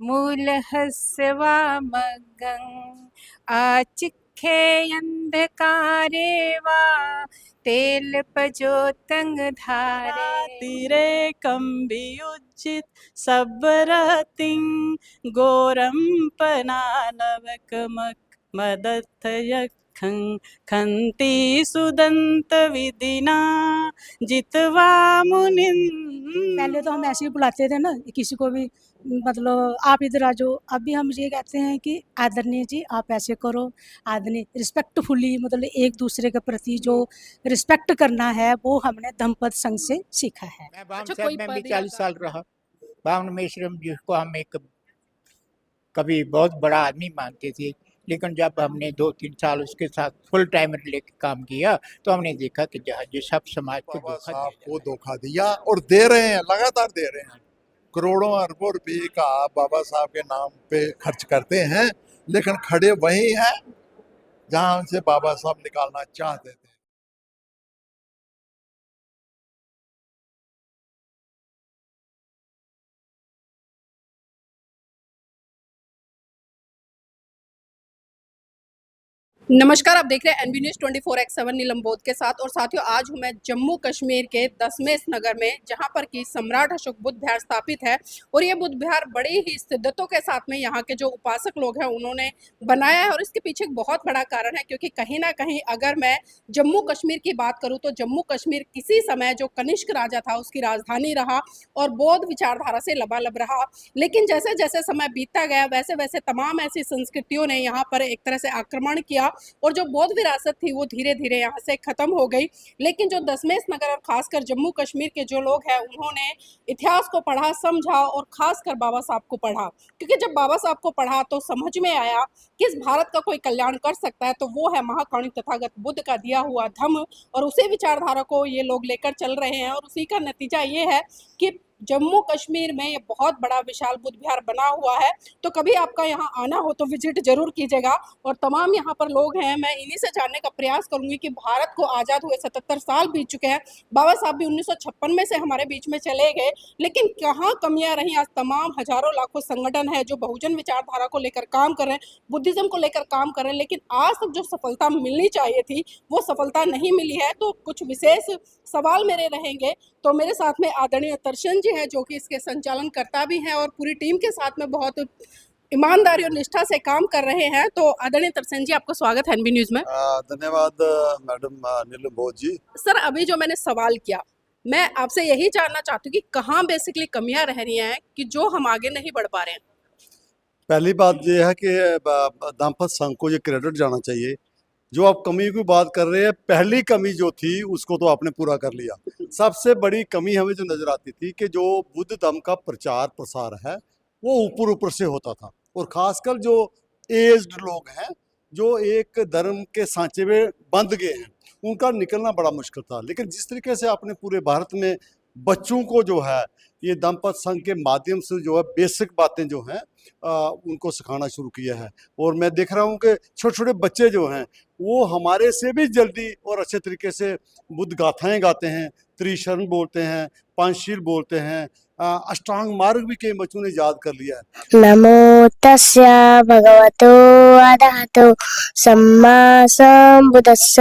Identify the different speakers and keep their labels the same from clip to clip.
Speaker 1: मूलहस्वा मग्गं आचिख्ये अंधकारे वा तेलपजोतंग धारे
Speaker 2: तीरे कंबियुज्जित सब्बरतिं घोरं पनानवकमक मदर्थयखं खन्ति सुदंत विधिना जितवा मुनिं।
Speaker 3: पहले तो हम ऐसे ही बुलाते थे ना किसी को भी, मतलब आप इधर आ जाओ। अभी हम ये कहते हैं कि आदरणीय जी आप ऐसे करो, आदरणीय रिस्पेक्टफुली, मतलब एक दूसरे के प्रति जो रिस्पेक्ट करना है वो हमने धम्मपद संघ से सीखा है।
Speaker 4: मैं बामन
Speaker 2: अच्छा,
Speaker 4: साहब
Speaker 2: कोई
Speaker 4: में भी
Speaker 2: पद
Speaker 4: 40 साल रहा। बामन मेश्रम जिसको हम एक कभी बहुत बड़ा आदमी मानते थे, लेकिन जब हमने 2-3 साल उसके साथ फुल टाइम लेके काम किया तो हमने देखा कि जो सब समाज को
Speaker 5: बाबा
Speaker 4: धोखा
Speaker 5: साहब
Speaker 4: दिया
Speaker 5: को धोखा दिया और दे रहे हैं, लगातार दे रहे हैं। करोड़ों अरबों रुपए का बाबा साहब के नाम पे खर्च करते हैं, लेकिन खड़े वही हैं जहां से बाबा साहब निकालना चाहते थे।
Speaker 2: नमस्कार, आप देख रहे हैं एनबी न्यूज़ 24x7 नीलम बोध के साथ। और साथियों, आज हूं मैं जम्मू कश्मीर के दशमेश नगर में, जहां पर कि सम्राट अशोक बुद्ध विहार स्थापित है। और ये बुद्ध विहार बड़ी ही शिद्दतों के साथ में यहाँ के जो उपासक लोग हैं उन्होंने बनाया है। और इसके पीछे एक बहुत बड़ा कारण है, क्योंकि कहीं ना कहीं अगर मैं जम्मू कश्मीर की बात करूँ तो जम्मू कश्मीर किसी समय जो कनिष्क राजा था उसकी राजधानी रहा और बौद्ध विचारधारा से लबालब रहा। लेकिन जैसे जैसे समय बीतता गया वैसे वैसे तमाम ऐसी संस्कृतियों ने यहाँ पर एक तरह से आक्रमण किया और जो बौद्ध विरासत थी वो धीरे धीरे यहाँ से खत्म हो गई। लेकिन जो दशमेश नगर और खासकर जम्मू कश्मीर के जो लोग हैं उन्होंने इतिहास को पढ़ा, समझा और खासकर बाबा साहब को पढ़ा। क्योंकि जब बाबा साहब को पढ़ा तो समझ में आया कि इस भारत का कोई कल्याण कर सकता है तो वो है महाकारुणिक तथागत बुद्ध का दिया हुआ धम्म। और उसी विचारधारा को ये लोग लेकर चल रहे हैं और उसी का नतीजा ये है कि जम्मू कश्मीर में ये बहुत बड़ा विशाल बुद्ध विहार बना हुआ है। तो कभी आपका यहाँ आना हो तो विजिट जरूर कीजिएगा। और तमाम यहाँ पर लोग हैं, मैं इन्हीं से जानने का प्रयास करूंगी कि भारत को आज़ाद हुए 77 साल बीत चुके हैं। बाबा साहब भी 1956 में से हमारे बीच में चले गए, लेकिन कहाँ कमियां रही। आज तमाम हजारों लाखों संगठन है जो बहुजन विचारधारा को लेकर काम कर रहे हैं, बुद्धिज्म को लेकर काम कर रहे हैं, लेकिन आज तक जो सफलता मिलनी चाहिए थी वो सफलता नहीं मिली है। तो कुछ विशेष सवाल मेरे रहेंगे। तो मेरे साथ में आदरणीय दर्शन जी हैं जो कि इसके संचालन करता भी हैं और पूरी टीम के साथ में बहुत ईमानदारी और निष्ठा से काम कर रहे हैं। तो आदरणीय तरसेन जी, आपका स्वागत है एनबी न्यूज में।
Speaker 5: धन्यवाद मैडम नीलम बोध जी।
Speaker 2: सर, अभी जो मैंने सवाल किया मैं आपसे यही जानना चाहती हूँ कि कहाँ बेसिकली कमियां रह रही हैं कि जो हम आगे नहीं बढ़ पा रहे हैं।
Speaker 5: पहली बात यह है कि दाम्पत्य संघ को ये क्रेडिट जाना चाहिए। जो आप कमी की बात कर रहे हैं, पहली कमी जो थी उसको तो आपने पूरा कर लिया। सबसे बड़ी कमी हमें जो नजर आती थी कि जो बुद्ध धर्म का प्रचार प्रसार है वो ऊपर ऊपर से होता था, और खासकर जो एज्ड लोग हैं जो एक धर्म के सांचे में बंध गए हैं उनका निकलना बड़ा मुश्किल था। लेकिन जिस तरीके से आपने पूरे भारत में बच्चों को जो है ये दाम्पत्य संघ के माध्यम से जो है बेसिक बातें जो हैं उनको सिखाना शुरू किया है, और मैं देख रहा हूँ कि छोटे छोटे बच्चे जो हैं वो हमारे से भी जल्दी और अच्छे तरीके से बुद्ध गाथाएं गाते हैं, त्रिशरण बोलते हैं, पंचशील बोलते हैं, अष्टांग मार्ग भी कई बच्चों ने याद कर लिया है।
Speaker 6: नमो तस्य भगवतो अरहतो सम्मा संबुद्धस्स।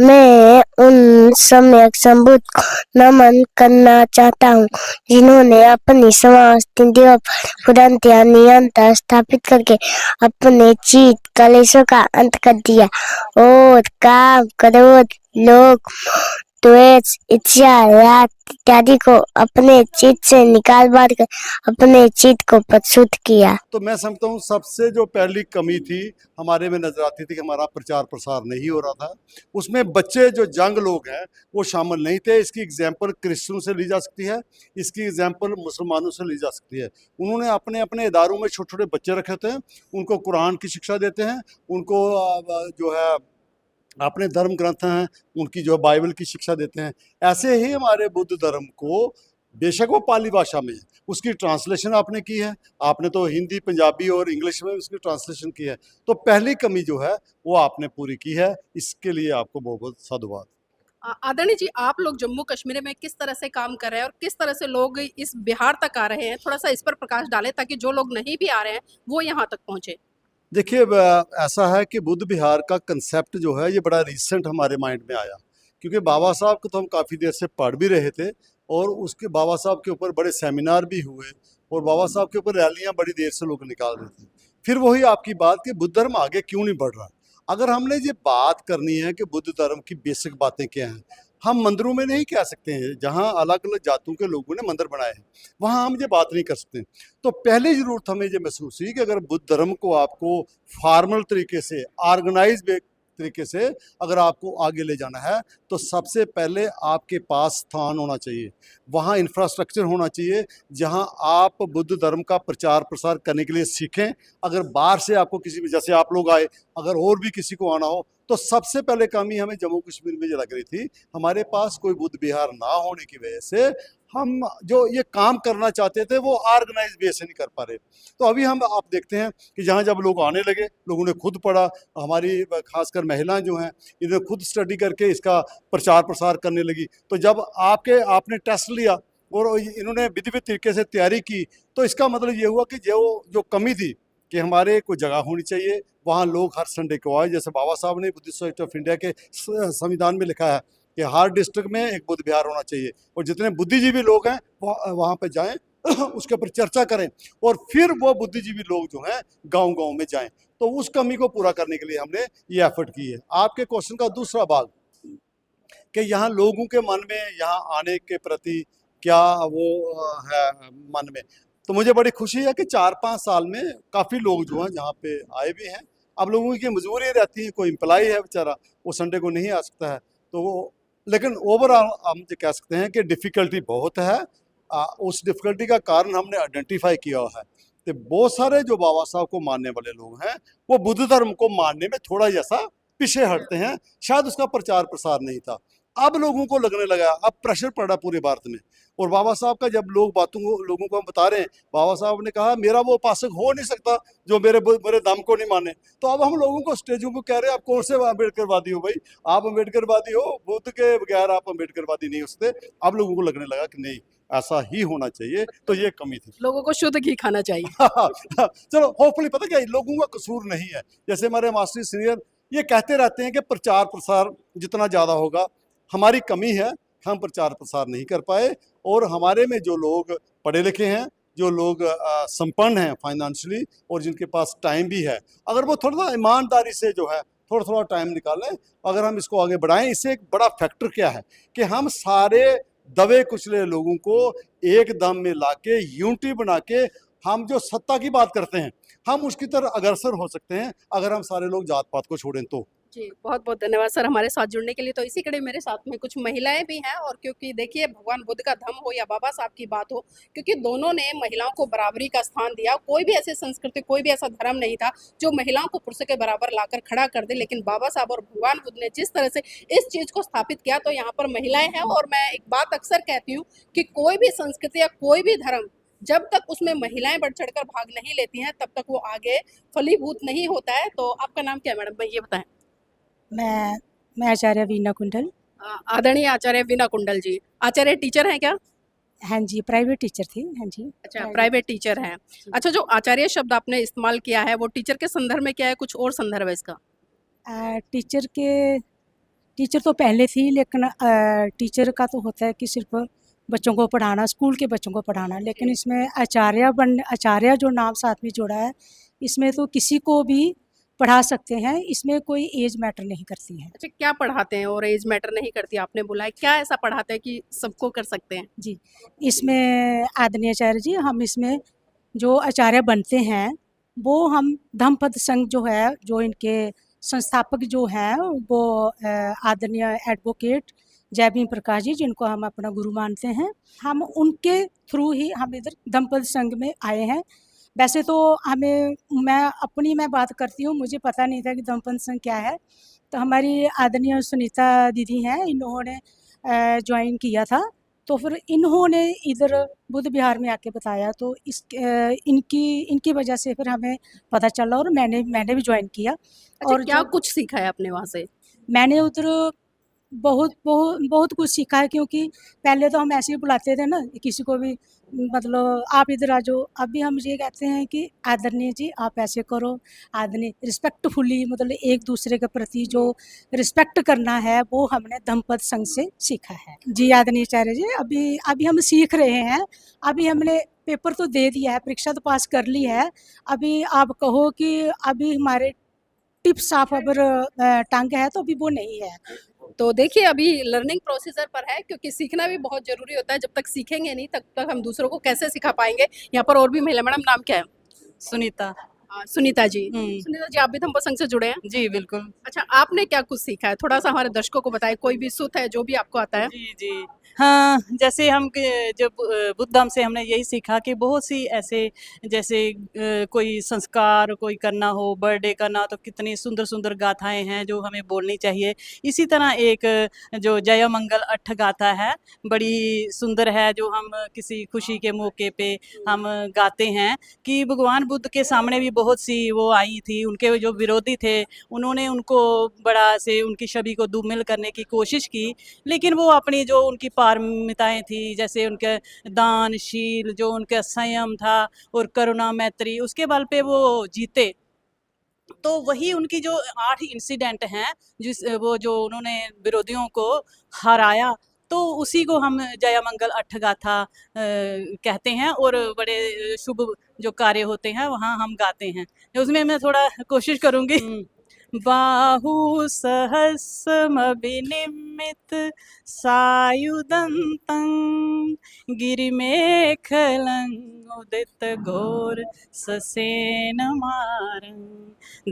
Speaker 6: मैं उन सम्यक संबुद्ध को नमन करना चाहता हूँ जिन्होंने अपनी समाज तिथियों पर तुरंत या निरंतर स्थापित करके अपने चित्त कलेशों का अंत कर दिया और काम, क्रोध, लोभ, द्वेष, इच्छा, राग इत्यादि को अपने चित्त से निकाल बार कर अपने चित्त को प्रशुद्ध किया।
Speaker 5: तो मैं समझता हूँ सबसे जो पहली कमी थी हमारे में नजर आती थी कि हमारा प्रचार प्रसार नहीं हो रहा था। उसमें बच्चे जो जंग लोग हैं वो शामिल नहीं थे। इसकी एग्जाम्पल क्रिश्चियन से ली जा सकती है, इसकी एग्जाम्पल मुसलमानों से ली जा सकती है। उन्होंने अपने अपने इदारों में छोटे छोटे बच्चे रखे होते हैं, उनको कुरान की शिक्षा देते हैं, उनको जो है अपने धर्म ग्रंथ हैं उनकी जो बाइबल की शिक्षा देते हैं। ऐसे ही हमारे बुद्ध धर्म को बेशक वो पाली भाषा में है, उसकी ट्रांसलेशन आपने की है, आपने तो हिंदी, पंजाबी और इंग्लिश में उसकी ट्रांसलेशन की है। तो पहली कमी जो है वो आपने पूरी की है, इसके लिए आपको बहुत बहुत साधुवाद।
Speaker 2: आदरणीय जी, आप लोग जम्मू कश्मीर में किस तरह से काम कर रहे हैं और किस तरह से लोग इस बिहार तक आ रहे हैं, थोड़ा सा इस पर प्रकाश डालें ताकि जो लोग नहीं भी आ रहे हैं वो यहाँ तक पहुँचे।
Speaker 5: देखिए ऐसा है कि बुद्ध विहार का कंसेप्ट जो है ये बड़ा रिसेंट हमारे माइंड में आया, क्योंकि बाबा साहब को तो हम काफ़ी देर से पढ़ भी रहे थे और उसके बाबा साहब के ऊपर बड़े सेमिनार भी हुए और बाबा साहब के ऊपर रैलियां बड़ी देर से लोग निकाल रहे थे। फिर वही आपकी बात कि बुद्ध धर्म आगे क्यों नहीं बढ़ रहा। अगर हमने ये बात करनी है कि बुद्ध धर्म की बेसिक बातें क्या हैं, हम मंदिरों में नहीं कह सकते हैं। जहाँ अलग अलग जातों के लोगों ने मंदिर बनाए हैं वहाँ हम ये बात नहीं कर सकते। तो पहले ज़रूरत हमें ये महसूस हुई कि अगर बुद्ध धर्म को आपको फॉर्मल तरीके से, ऑर्गेनाइज तरीके से अगर आपको आगे ले जाना है तो सबसे पहले आपके पास स्थान होना चाहिए, वहाँ इंफ्रास्ट्रक्चर होना चाहिए जहाँ आप बुद्ध धर्म का प्रचार प्रसार करने के लिए सीखें। अगर बाहर से आपको किसी भी, जैसे आप लोग आए, अगर और भी किसी को आना हो तो सबसे पहले कमी हमें जम्मू कश्मीर में ये लग रही थी, हमारे पास कोई बुद्ध विहार ना होने की वजह से हम जो ये काम करना चाहते थे वो ऑर्गेनाइज वे से नहीं कर पा रहे। तो अभी हम आप देखते हैं कि जहाँ जब लोग आने लगे, लोगों ने खुद पढ़ा, हमारी खासकर महिलाएं जो हैं इन्होंने खुद स्टडी करके इसका प्रचार प्रसार करने लगी। तो जब आपने टेस्ट लिया और इन्होंने विधिवत तरीके से तैयारी की तो इसका मतलब ये हुआ कि जो कमी थी कि हमारे कोई जगह होनी चाहिए, वहाँ लोग हर संडे को आए। जैसे बाबा साहब ने बुद्धिस्ट सोसाइटी ऑफ इंडिया के संविधान में लिखा है कि हर डिस्ट्रिक्ट में एक बुद्ध विहार होना चाहिए और जितने बुद्धिजीवी लोग हैं वहाँ पे जाएं उसके ऊपर चर्चा करें और फिर वो बुद्धिजीवी लोग जो हैं गांव-गांव में जाएं। तो उस कमी को पूरा करने के लिए हमने ये एफर्ट की है। आपके क्वेश्चन का दूसरा भाग कि यहाँ लोगों के मन में यहाँ आने के प्रति क्या वो है मन में, तो मुझे बड़ी खुशी है कि 4-5 साल में काफ़ी लोग जो हैं यहाँ पे आए भी हैं। अब लोगों की मजबूरी रहती है, कोई एम्प्लॉई है बेचारा वो संडे को नहीं आ सकता है, तो वो, लेकिन ओवरऑल हम ये कह सकते हैं कि डिफ़िकल्टी बहुत है। उस डिफ़िकल्टी का कारण हमने आइडेंटिफाई किया है कि बहुत सारे जो बाबा साहब को मानने वाले लोग हैं वो बुद्ध धर्म को मानने में थोड़ा जैसा पीछे हटते हैं, शायद उसका प्रचार प्रसार नहीं था। अब लोगों को लगने लगा, अब प्रेशर पड़ा पूरे भारत में। और बाबा साहब का जब लोगों को हम बता रहे हैं, बाबा साहब ने कहा मेरा वो उपासक हो नहीं सकता जो मेरे दम को नहीं माने। तो अब हम लोगों को स्टेजों को कह रहे हैं आप कौन से अम्बेडकरवादी हो भाई, आप अम्बेडकरवादी हो, बुद्ध के बगैर आप अम्बेडकरवादी नहीं हो सकते। अब लोगों को लगने लगा कि नहीं ऐसा ही होना चाहिए, तो ये कमी थी।
Speaker 2: लोगों को शुद्ध घी खाना चाहिए।
Speaker 5: चलो होपफुली पता क्या लोगों का कसूर नहीं है। जैसे हमारे मास्टर सीनियर ये कहते रहते हैं कि प्रचार प्रसार जितना ज़्यादा होगा, हमारी कमी है, हम प्रचार प्रसार नहीं कर पाए। और हमारे में जो लोग पढ़े लिखे हैं, जो लोग संपन्न हैं फाइनेंशियली और जिनके पास टाइम भी है, अगर वो थोड़ा सा ईमानदारी से जो है थोड़ा टाइम निकालें, अगर हम इसको आगे बढ़ाएं। इससे एक बड़ा फैक्टर क्या है कि हम सारे दबे कुचले लोगों को एक दम में लाके यूनिटी बना के हम जो सत्ता की बात करते हैं हम उसकी तरफ अग्रसर हो सकते हैं अगर हम सारे लोग जात पात को छोड़ें तो।
Speaker 2: जी, बहुत बहुत धन्यवाद सर हमारे साथ जुड़ने के लिए। तो इसी कड़ी मेरे साथ में कुछ महिलाएं भी हैं और क्योंकि देखिए भगवान बुद्ध का धम्म हो या बाबा साहब की बात हो, क्योंकि दोनों ने महिलाओं को बराबरी का स्थान दिया। कोई भी ऐसी संस्कृति, कोई भी ऐसा धर्म नहीं था जो महिलाओं को पुरुषों के बराबर लाकर खड़ा कर दे, लेकिन बाबा साहब और भगवान बुद्ध ने जिस तरह से इस चीज़ को स्थापित किया, तो यहाँ पर महिलाएं हैं। और मैं एक बात अक्सर कहती हूँ कि कोई भी संस्कृति या कोई भी धर्म जब तक उसमें महिलाएं बढ़ चढ़कर भाग नहीं लेती हैं तब तक वो आगे फलीभूत नहीं होता है। तो आपका नाम क्या है मैडम, ये बताएं।
Speaker 3: मैं आचार्य वीना कुंडल।
Speaker 2: आदरणीय आचार्य वीना कुंडल जी, आचार्य टीचर हैं क्या?
Speaker 3: हाँ जी, प्राइवेट टीचर थी। हाँ जी,
Speaker 2: अच्छा, प्राइवेट टीचर हैं। अच्छा, जो आचार्य शब्द आपने इस्तेमाल किया है वो टीचर के संदर्भ में क्या है, कुछ और संदर्भ है इसका?
Speaker 3: टीचर तो पहले थी, लेकिन टीचर का तो होता है कि सिर्फ बच्चों को पढ़ाना, स्कूल के बच्चों को पढ़ाना, लेकिन इसमें आचार्य जो नाम साथ में जोड़ा है, इसमें तो किसी को भी पढ़ा सकते हैं, इसमें कोई एज मैटर नहीं करती है।
Speaker 2: अच्छा, क्या पढ़ाते हैं और एज मैटर नहीं करती, आपने बोला है, क्या ऐसा पढ़ाते हैं कि सबको कर सकते हैं?
Speaker 3: जी, इसमें आदरणीय आचार्य जी, हम इसमें जो आचार्य बनते हैं वो हम धम्मपद संघ जो है, जो इनके संस्थापक जो हैं वो आदरणीय एडवोकेट जय भीम प्रकाश जी, जिनको हम अपना गुरु मानते हैं, हम उनके थ्रू ही हम इधर धम्मपद संघ में आए हैं। वैसे तो मैं बात करती हूँ, मुझे पता नहीं था कि धम्मपद संघ क्या है। तो हमारी आदरणीय सुनीता दीदी हैं, इन्होंने ज्वाइन किया था, तो फिर इन्होंने इधर बुद्ध विहार में आके बताया, तो इनकी वजह से फिर हमें पता चला और मैंने भी ज्वाइन किया।
Speaker 2: अच्छा, और क्या कुछ सीखा है आपने वहाँ से?
Speaker 3: मैंने उधर बहुत बहुत बहुत कुछ सीखा है, क्योंकि पहले तो हम ऐसे ही बुलाते थे ना किसी को भी, मतलब आप इधर आ जाओ। अभी हम ये कहते हैं कि आदरणीय जी आप ऐसे करो, आदरणीय रिस्पेक्टफुली, मतलब एक दूसरे के प्रति जो रिस्पेक्ट करना है वो हमने धम्मपद संघ से सीखा है। जी आदरणीय आचार्य जी, अभी अभी हम सीख रहे हैं। अभी हमने पेपर तो दे दिया है, परीक्षा तो पास कर ली है। अभी आप कहो कि अभी हमारे टिप्स ऑफ अवर टंग है, तो अभी वो नहीं है।
Speaker 2: तो देखिए अभी लर्निंग प्रोसीजर पर है, क्योंकि सीखना भी बहुत जरूरी होता है। जब तक सीखेंगे नहीं तब तक हम दूसरों को कैसे सिखा पाएंगे। यहाँ पर और भी महिला, मैडम नाम क्या है?
Speaker 1: सुनीता।
Speaker 2: सुनीता जी।
Speaker 1: हम्म।
Speaker 2: सुनीता जी, आप भी धम्मपद संघ से जुड़े हैं?
Speaker 1: जी बिल्कुल।
Speaker 2: अच्छा, आपने क्या कुछ सीखा है? थोड़ा सा हमारे दर्शकों को बताएं, कोई भी सुत है जो भी आपको आता है।
Speaker 1: जी जी। हाँ, जैसे हम जब बुद्ध धम्म से हमने यही सीखा कि बहुत सी ऐसे, जैसे कोई संस्कार कोई करना हो, बर्थडे करना हो, तो कितनी सुंदर सुंदर गाथाएं हैं जो हमें बोलनी चाहिए। इसी तरह एक जो जय मंगल अट्ठ गाथा है, बड़ी सुंदर है, जो हम किसी खुशी के मौके पे हम गाते हैं। कि भगवान बुद्ध के सामने भी बहुत सी वो आई थी, उनके जो विरोधी थे उन्होंने उनको बड़ा से उनकी छवि को दुर्मिल करने की कोशिश की, लेकिन वो अपनी जो उनकी पारमिताएं थी, जैसे उनके दानशील, जो उनका संयम था और करुणा मैत्री, उसके बल पे वो जीते। तो वही उनकी जो 8 इंसिडेंट हैं, जिस वो जो उन्होंने विरोधियों को हराया, तो उसी को हम जय मंगल अट्ठ गाथा कहते हैं। और बड़े शुभ जो कार्य होते हैं वहाँ हम गाते हैं। उसमें मैं थोड़ा कोशिश करूँगी। बाहु सहस्रमभिनिमित सायुधन्तं गिरिमेखलं उदित घोर ससेनमारं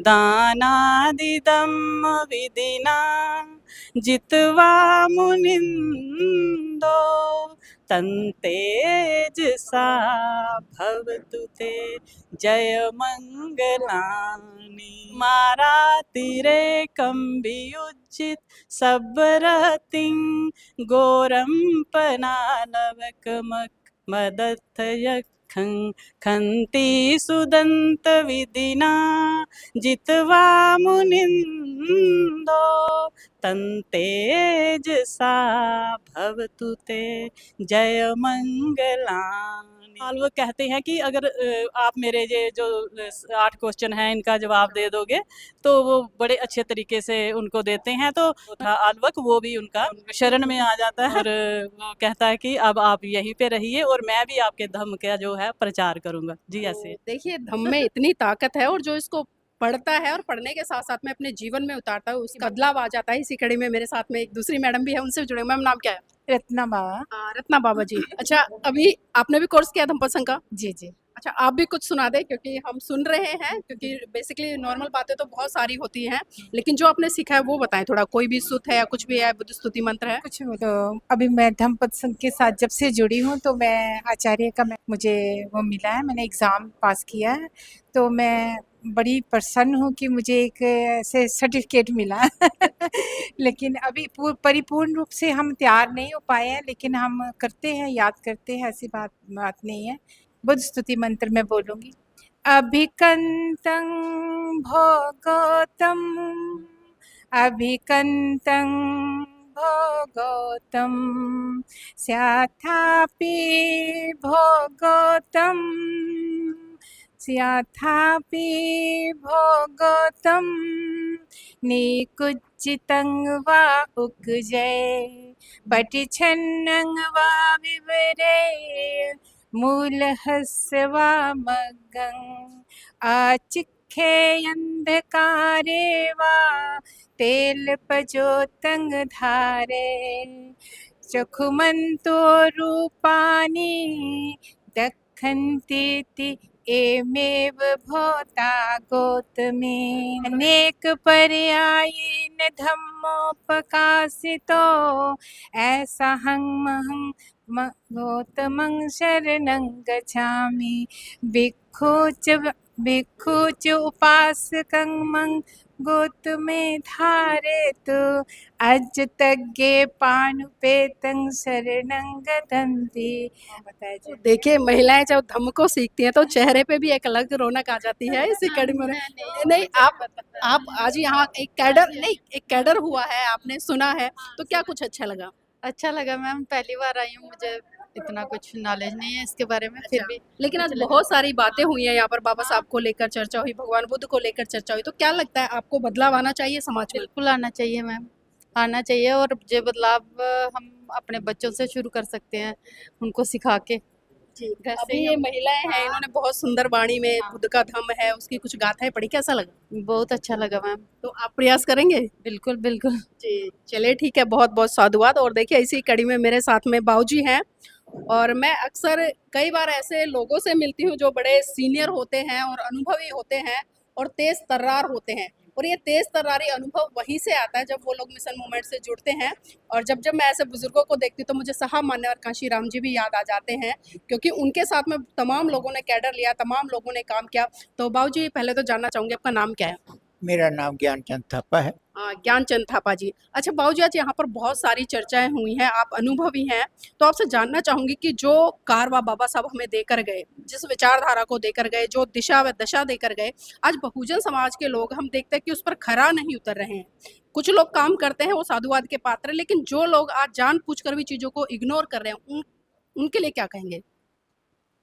Speaker 1: दानादिदम्म विधिना जित्वा मुनिन्दो तन्तेजसा भवतु ते जय मंगलानि। मारा तिरे कंबियुजित सब्रतिं घोरं पनालवकमक मदथ यखं खन्ति सुदंत विधिना जित्वा मुनिन्दो तन्तेजसा भवतु ते जय मंगलानि। वो कहते हैं कि अगर आप मेरे ये जो 8 क्वेश्चन हैं इनका जवाब दे दोगे, तो वो बड़े अच्छे तरीके से उनको देते हैं। तो था आलवक, वो भी उनका शरण में आ जाता है और वो कहता है कि अब आप यहीं पे रहिए और मैं भी आपके धम्म का जो है प्रचार करूंगा। जी ऐसे।
Speaker 2: देखिए धम्म में इतनी ताकत है, और जो इसको पढ़ता है और पढ़ने के साथ साथ में अपने जीवन में उतारता है, उसका बदलाव आ जाता है। इसी कड़ी में मेरे साथ में एक दूसरी मैडम भी है, उनसे जुड़े। मैम नाम क्या है?
Speaker 1: रत्ना बाबा।
Speaker 2: रत्ना बाबा जी। अच्छा, अभी आपने भी कोर्स किया धम्मपद संघ का?
Speaker 1: जी जी।
Speaker 2: अच्छा, आप भी कुछ सुना दें, क्योंकि हम सुन रहे हैं। क्योंकि बेसिकली नॉर्मल बातें तो बहुत सारी होती हैं, लेकिन जो आपने सीखा है वो बताएं थोड़ा। कोई भी सुत है या कुछ भी है, बुद्ध स्तुति मंत्र है?
Speaker 1: कुछ तो अभी मैं धम्मपद संघ के साथ जब से जुड़ी हूँ, तो मैं आचार्य का मुझे वो मिला है, मैंने एग्ज़ाम पास किया है, तो मैं बड़ी प्रसन्न हूँ कि मुझे एक ऐसे सर्टिफिकेट मिला। लेकिन अभी परिपूर्ण रूप से हम तैयार नहीं हो पाए हैं, लेकिन हम करते हैं, याद करते हैं, ऐसी बात नहीं है। बुद्ध स्तुति मंत्र में बोलूँगी। अभिकंतं भोगोतम, अभिकंतं भोगोतम, स्याथापि भोगोतम, स्याथापि भोगोतम, निकुज्जितं वा उक्जय, पटिच्छन्नं वा विवरे, मूलहस्य वा मग्गं, आचिख्येऽन्धकारे वा तेलपजोतङ्गधारे, चखुमन्तो रूपाणि दक्षन्तीति एमेव भूता गौतमे। अनेक पर्यायेन धम्मोपकाशितो, ऐसा हंमहं गौतमं शरणं गच्छामि। भिक्षु च
Speaker 7: भिक्खु च उपासकं मं गौतमे धारे तो अज तग्गे पानुपेतं शरणं गतन्ति। बताया
Speaker 2: तो
Speaker 7: जाए।
Speaker 2: देखिए महिलाएं जब धम्म को सीखती हैं तो चेहरे पे भी एक अलग रौनक आ जाती है इसी कड़ी में। नहीं, आप आज यहाँ एक कैडर नहीं, एक कैडर हुआ है, आपने सुना है, तो क्या कुछ अच्छा लगा?
Speaker 8: अच्छा लगा मैम, पहली बार आई हूँ, मुझे इतना कुछ नॉलेज नहीं है इसके बारे में, फिर भी
Speaker 2: लेकिन आज
Speaker 8: अच्छा लगा।
Speaker 2: बहुत सारी बातें हुई हैं यहाँ पर, बाबा साहब को लेकर चर्चा हुई, भगवान बुद्ध को लेकर चर्चा हुई, तो क्या लगता है आपको बदलाव आना चाहिए समाज में?
Speaker 8: बिल्कुल आना चाहिए मैम, आना चाहिए, और ये बदलाव हम अपने बच्चों से शुरू कर सकते हैं, उनको सिखा के। घर से
Speaker 2: अभी
Speaker 8: ही
Speaker 2: ये महिलाएं हैं, इन्होंने बहुत सुंदर वाणी में बुद्ध का धम्म है, उसकी कुछ गाथाएं पढ़ी, कैसा लगा?
Speaker 8: बहुत अच्छा लगा मैम।
Speaker 2: तो आप प्रयास करेंगे?
Speaker 8: बिल्कुल बिल्कुल।
Speaker 2: जी, चलिए ठीक है, बहुत बहुत साधुवाद। और देखिए इसी कड़ी में मेरे साथ में बाऊजी हैं, और मैं अक्सर कई बार ऐसे लोगों से मिलती हूँ जो बड़े सीनियर होते हैं और अनुभवी होते हैं और तेज तर्रार होते हैं, और ये तेज तर्रारी अनुभव वहीं से आता है जब वो लोग मिशन मूवमेंट से जुड़ते हैं। और जब जब मैं ऐसे बुजुर्गों को देखती हूँ तो मुझे साहब मान्यवर कांशीराम जी भी याद आ जाते हैं, क्योंकि उनके साथ में तमाम लोगों ने कैडर लिया, तमाम लोगों ने काम किया। तो बाबूजी पहले तो जानना चाहूंगी आपका नाम क्या है?
Speaker 4: मेरा नाम ज्ञानचंद थापा है।
Speaker 2: ज्ञानचंद थापा जी। अच्छा बाबूजी, आज यहाँ पर बहुत सारी चर्चाएं हुई हैं, आप अनुभवी हैं, तो आपसे जानना चाहूंगी कि जो कारवा बाबा साहब हमें देकर गए, जिस विचारधारा को देकर गए, जो दिशा व दशा देकर गए, आज बहुजन समाज के लोग हम देखते हैं कि उस पर खरा नहीं उतर रहे हैं। कुछ लोग काम करते हैं वो साधुवाद के पात्र, लेकिन जो लोग आज जानबूझकर भी चीजों को इग्नोर कर रहे हैं, उनके लिए क्या कहेंगे?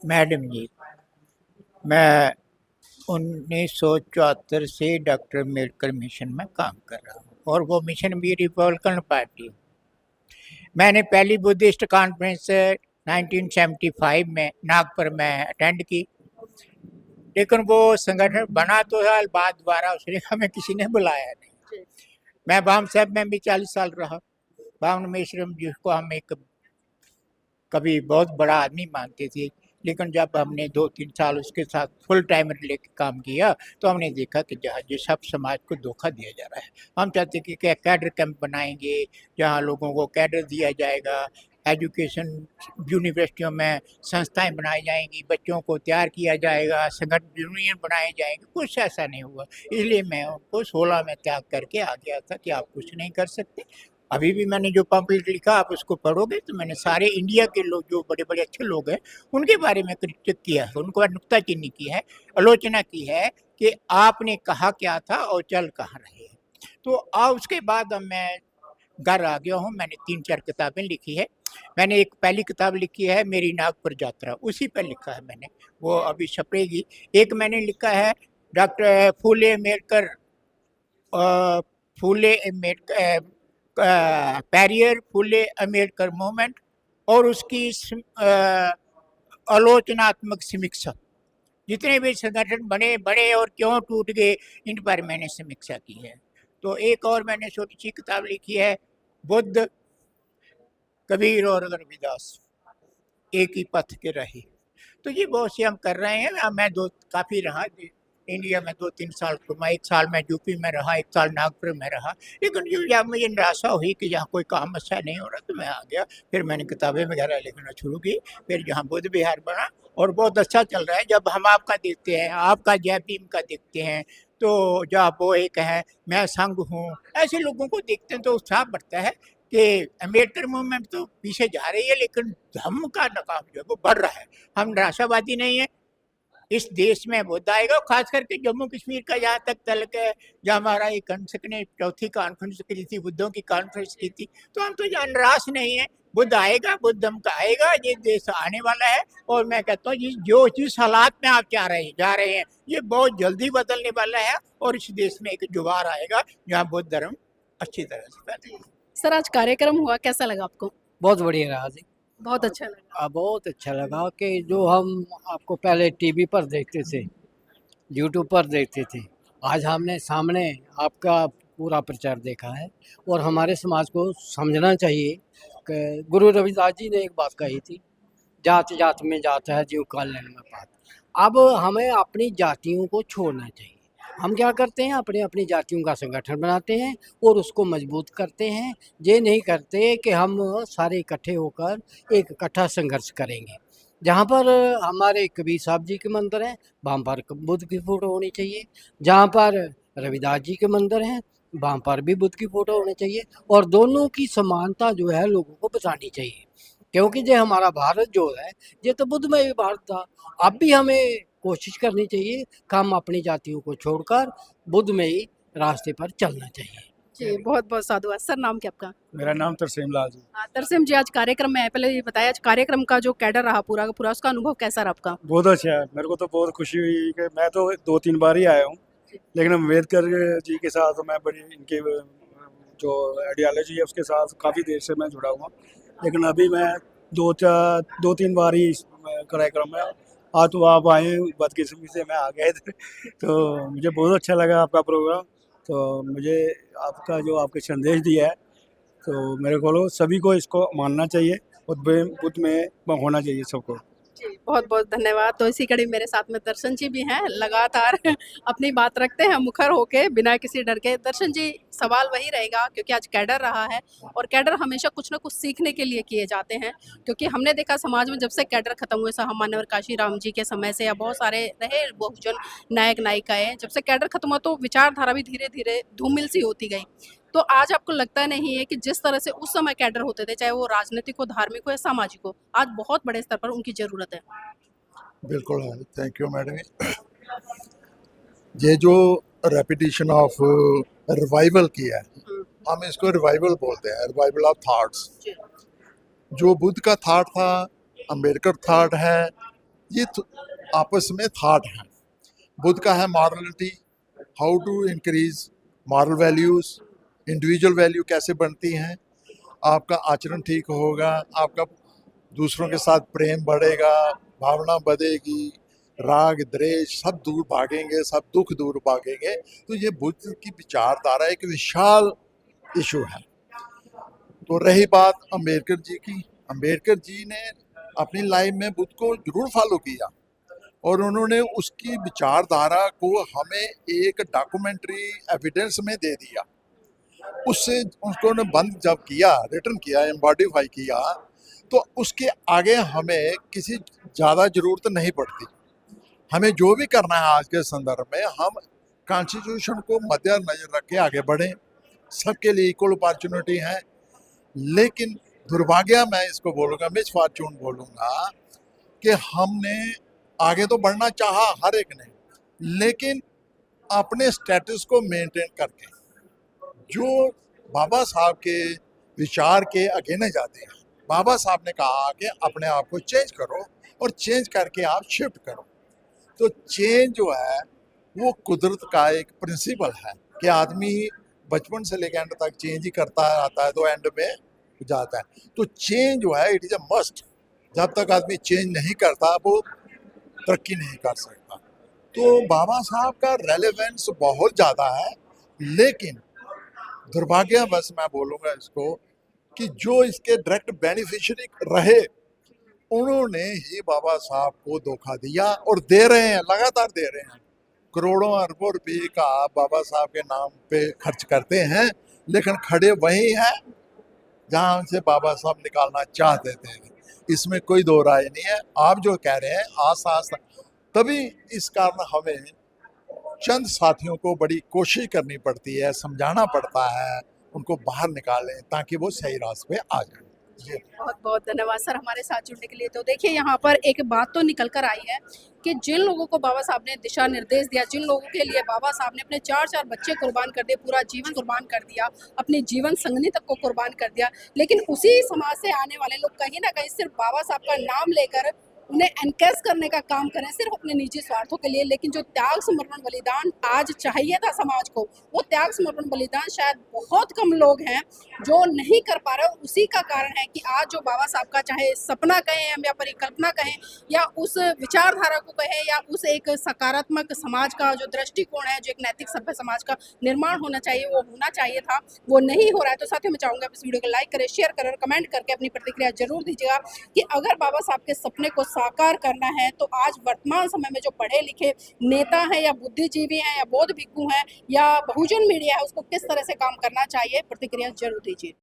Speaker 4: मैडम जी, मैं 1974 से डॉक्टर अम्बेडकर मिशन में काम कर रहा हूँ, और वो मिशन भी रिपब्लिकन पार्टी। मैंने पहली बुद्धिस्ट कॉन्फ्रेंस 1975 में नागपुर में अटेंड की, लेकिन वो संगठन बना तो साल बाद दोबारा उसने हमें किसी ने बुलाया नहीं। मैं बाम साहब में भी 40 साल रहा। बाम मेश्रम जिसको हम एक कभी बहुत बड़ा आदमी मानते थे, लेकिन जब हमने 2-3 साल उसके साथ फुल टाइम लेके काम किया तो हमने देखा कि जहाँ जो सब समाज को धोखा दिया जा रहा है। हम चाहते कि क्या कैडर कैंप बनाएंगे जहाँ लोगों को कैडर दिया जाएगा, एजुकेशन यूनिवर्सिटियों में संस्थाएं बनाई जाएंगी, बच्चों को तैयार किया जाएगा, संगठन यूनियन बनाए जाएंगे। कुछ ऐसा नहीं हुआ, इसलिए मैं उनको 16 में त्याग करके आ गया था कि आप कुछ नहीं कर सकते। अभी भी मैंने जो पम्पलेट लिखा आप उसको पढ़ोगे तो मैंने सारे इंडिया के लोग जो बड़े बड़े अच्छे लोग हैं उनके बारे में क्रिटिक किया है, उनको नुक्ताचीनी की है, आलोचना की है कि आपने कहा क्या था और चल कहाँ रहे हैं। तो उसके बाद अब मैं घर आ गया हूँ। मैंने 3-4 किताबें लिखी है। मैंने एक पहली किताब लिखी है मेरी नागपुर यात्रा, उसी पर लिखा है मैंने, वो अभी छपेगी। एक मैंने लिखा है डॉक्टर फूले अम्बेडकर पैरियर फूले अम्बेडकर मूवमेंट और उसकी आलोचनात्मक समीक्षा। जितने भी संगठन बने बड़े और क्यों टूट गए, इन पर मैंने समीक्षा की है। तो एक और मैंने छोटी सी किताब लिखी है बुद्ध, कबीर और रविदास एक ही पथ के रहे। तो ये बहुत से हम कर रहे हैं। मैं काफ़ी रहा इंडिया में, 2-3 साल घुमा, 1 साल मैं यूपी में रहा, 1 साल नागपुर में रहा, लेकिन जब मुझे निराशा हुई कि यहाँ कोई काम अच्छा नहीं हो रहा तो मैं आ गया। फिर मैंने किताबें वगैरह लिखना शुरू की, फिर यहाँ बुद्ध विहार बना और बहुत अच्छा चल रहा है। जब हम आपका देखते हैं, आपका जय भीम का देखते हैं, तो जब वो एक है मैं संघ हूँ, ऐसे लोगों को देखते हैं तो उत्साह बढ़ता है कि अम्बेडकर मूवमेंट तो पीछे जा रही है लेकिन धम्म का नकाम जो है वो बढ़ रहा है। हम निराशावादी नहीं है। इस देश में बुद्ध आएगा, खास करके जम्मू कश्मीर का जहाँ तक तलक है, जहाँ हमारा एक कंसक ने 4थी कॉन्फ्रेंस की थी, बुद्धों की कॉन्फ्रेंस की थी, तो हम तो यहाँ निराश नहीं है। बुद्ध आएगा, बुद्धम का आएगा, ये देश आने वाला है। और मैं कहता हूँ जिस हालात में आप जा रहे हैं ये बहुत जल्दी बदलने वाला है और इस देश में एक जुगाड़ आएगा जहाँ बुद्ध धर्म अच्छी तरह से फैलेगा।
Speaker 2: सर आज कार्यक्रम हुआ, कैसा लगा आपको?
Speaker 9: बहुत बढ़िया रहा जी।
Speaker 2: बहुत अच्छा लगा।
Speaker 9: बहुत अच्छा लगा कि जो हम आपको पहले टीवी पर देखते थे, यूट्यूब पर देखते थे, आज हमने सामने आपका पूरा प्रचार देखा है। और हमारे समाज को समझना चाहिए कि गुरु रविदास जी ने एक बात कही थी, जात जात में जात है जीव कल्याण में पात। अब हमें अपनी जातियों को छोड़ना चाहिए। हम क्या करते हैं, अपनी अपनी जातियों का संगठन बनाते हैं और उसको मजबूत करते हैं। ये नहीं करते कि हम सारे इकट्ठे होकर एक इकट्ठा संघर्ष करेंगे। जहाँ पर हमारे कबीर साहब जी के मंदिर हैं वहाँ पर बुद्ध की फ़ोटो होनी चाहिए। जहाँ पर रविदास जी के मंदिर हैं वहाँ पर भी बुद्ध की फ़ोटो होनी चाहिए। और दोनों की समानता जो है लोगों को बतानी चाहिए, क्योंकि जो हमारा भारत जो है ये तो बुद्धमय भारत था। अब भी हमें कोशिश करनी चाहिए कि हम अपनी जातियों को छोड़कर बुद्धमयी रास्ते पर चलना चाहिए।
Speaker 2: जी, बहुत बहुत साधुवाद। सर, नाम क्या आपका?
Speaker 10: मेरा नाम तरसेम लाल जी।
Speaker 2: तरसेम जी, आज कार्यक्रम में आए, पहले ये बताया आज कार्यक्रम का जो कैडर रहा पूरा का पूरा, उसका अनुभव कैसा रहा आपका?
Speaker 10: बहुत अच्छा है, मेरे को तो बहुत खुशी हुई कि मैं तो 2-3 बार ही आया हूँ, लेकिन अम्बेडकर जी के साथ मैं बड़ी इनके जो आइडियोलॉजी है उसके साथ काफ़ी देर से मैं जुड़ा हुआ, लेकिन अभी मैं 2-3 बार ही इस कार्यक्रम में, आज तो आप आए, बदकिस्मती से मैं आ गया इधर, तो मुझे बहुत अच्छा लगा आपका प्रोग्राम। तो मुझे आपका जो आपके संदेश दिया है, तो मेरे को सभी को इसको मानना चाहिए, बुद्ध में होना चाहिए सबको।
Speaker 2: जी, बहुत बहुत धन्यवाद। तो इसी कड़ी मेरे साथ में दर्शन जी भी हैं, लगातार अपनी बात रखते हैं मुखर होके, बिना किसी डर के। दर्शन जी, सवाल वही रहेगा क्योंकि आज कैडर रहा है और कैडर हमेशा कुछ ना कुछ सीखने के लिए किए जाते हैं, क्योंकि हमने देखा समाज में जब से कैडर खत्म हुए, हम मान्यवर काशीराम जी के समय से या बहुत सारे रहे बहुजन नायक नायिकाएं, जब से कैडर खत्म हुआ तो विचारधारा भी धीरे धीरे धूमिल सी होती गई। तो आज आपको लगता नहीं है कि जिस तरह से उस समय कैडर होते थे, चाहे वो राजनीतिक हो, धार्मिक हो या सामाजिक हो, आज बहुत बड़े स्तर पर उनकी जरूरत है?
Speaker 11: बिल्कुल है। Thank you madam. ये जो रेपिटेशन ऑफ रिवाइवल किया है, हम इसको रिवाइवल बोलते हैं, रिवाइवल ऑफ थॉट्स। जो बुद्ध का थॉट था, अंबेडकर थॉट है, ये आपस में थॉट है। बुद्ध का है morality, how to increase moral values, individual value कैसे बनती हैं, आपका आचरण ठीक होगा, आपका दूसरों के साथ प्रेम बढ़ेगा, भावना बढ़ेगी, राग द्वेष सब दूर भागेंगे, सब दुख दूर भागेंगे। तो ये बुद्ध की विचारधारा एक विशाल इशू है। तो रही बात अंबेडकर जी की, अंबेडकर जी ने अपनी लाइफ में बुद्ध को जरूर फॉलो किया और उन्होंने उसकी विचारधारा को हमें एक डॉक्यूमेंट्री एविडेंस में दे दिया। उससे उसको ने बंद जब किया, रिटर्न किया, एम्बॉडीफाई किया, तो उसके आगे हमें किसी ज़्यादा ज़रूरत नहीं पड़ती। हमें जो भी करना है आज के संदर्भ में, हम कॉन्स्टिट्यूशन को मद्देनजर रख के आगे बढ़ें। सबके लिए इक्वल अपॉर्चुनिटी है, लेकिन दुर्भाग्य मैं इसको बोलूँगा, मिसफॉर्चून बोलूँगा, कि हमने आगे तो बढ़ना चाहा हर एक ने, लेकिन अपने स्टेटस को मेंटेन करके जो बाबा साहब के विचार के अगेंस्ट जाते हैं। बाबा साहब ने कहा कि अपने आप को चेंज करो और चेंज करके आप शिफ्ट करो। तो चेंज जो है वो कुदरत का एक प्रिंसिपल है कि आदमी बचपन से लेकर एंड तक चेंज ही करता आता है तो एंड में जाता है। तो चेंज जो है इट इज़ अ मस्ट। जब तक आदमी चेंज नहीं करता वो तरक्की नहीं कर सकता। तो बाबा साहब का रेलेवेंस बहुत ज़्यादा है, लेकिन दुर्भाग्यवश मैं बोलूँगा इसको कि जो इसके डायरेक्ट बेनिफिशियरी रहे उन्होंने ही बाबा साहब को धोखा दिया और दे रहे हैं, लगातार दे रहे हैं। करोड़ों अरबों रुपये का बाबा साहब के नाम पे खर्च करते हैं, लेकिन खड़े वही हैं जहाँ से बाबा साहब निकालना चाहते थे। इसमें कोई दो राय नहीं है। आप जो कह रहे हैं आस्ता तभी इस कारण हमें चंद साथियों को बड़ी कोशिश करनी पड़ती है, समझाना पड़ता है, उनको बाहर निकालें ताकि वो सही रास्ते पे आ जाए।
Speaker 2: बहुत बहुत धन्यवाद सर हमारे साथ जुड़ने के लिए। तो देखिए, यहाँ पर एक बात तो निकल कर आई है कि जिन लोगों को बाबा साहब ने दिशा निर्देश दिया, जिन लोगों के लिए बाबा साहब ने अपने 4 बच्चे कुर्बान कर दिए, पूरा जीवन कुर्बान कर दिया, अपनी जीवन संगनी तक को कुर्बान कर दिया, लेकिन उसी समाज से आने वाले लोग कहीं ना कहीं सिर्फ बाबा साहब का नाम लेकर उन्हें एनकेस करने का काम करें सिर्फ अपने निजी स्वार्थों के लिए। लेकिन जो त्याग समर्पण बलिदान आज चाहिए था समाज को, वो त्याग समर्पण बलिदान शायद बहुत कम लोग हैं जो नहीं कर पा रहे। उसी का कारण है कि आज जो बाबा साहब का चाहे सपना कहें हम या परिकल्पना कहें या उस विचारधारा को कहें या उस एक सकारात्मक समाज का जो दृष्टिकोण है, जो एक नैतिक सभ्य समाज का निर्माण होना चाहिए, वो होना चाहिए था, वो नहीं हो रहा है। तो साथियों, मैं चाहूँगा इस वीडियो को लाइक करें, शेयर करें और कमेंट करके अपनी प्रतिक्रिया जरूर दीजिएगा कि अगर बाबा साहब के सपने को साकार करना है तो आज वर्तमान समय में जो पढ़े लिखे नेता हैं या बुद्धिजीवी हैं या बौद्ध भिक्षु हैं या बहुजन मीडिया है, उसको किस तरह से काम करना चाहिए, प्रतिक्रिया जरूर दीजिए।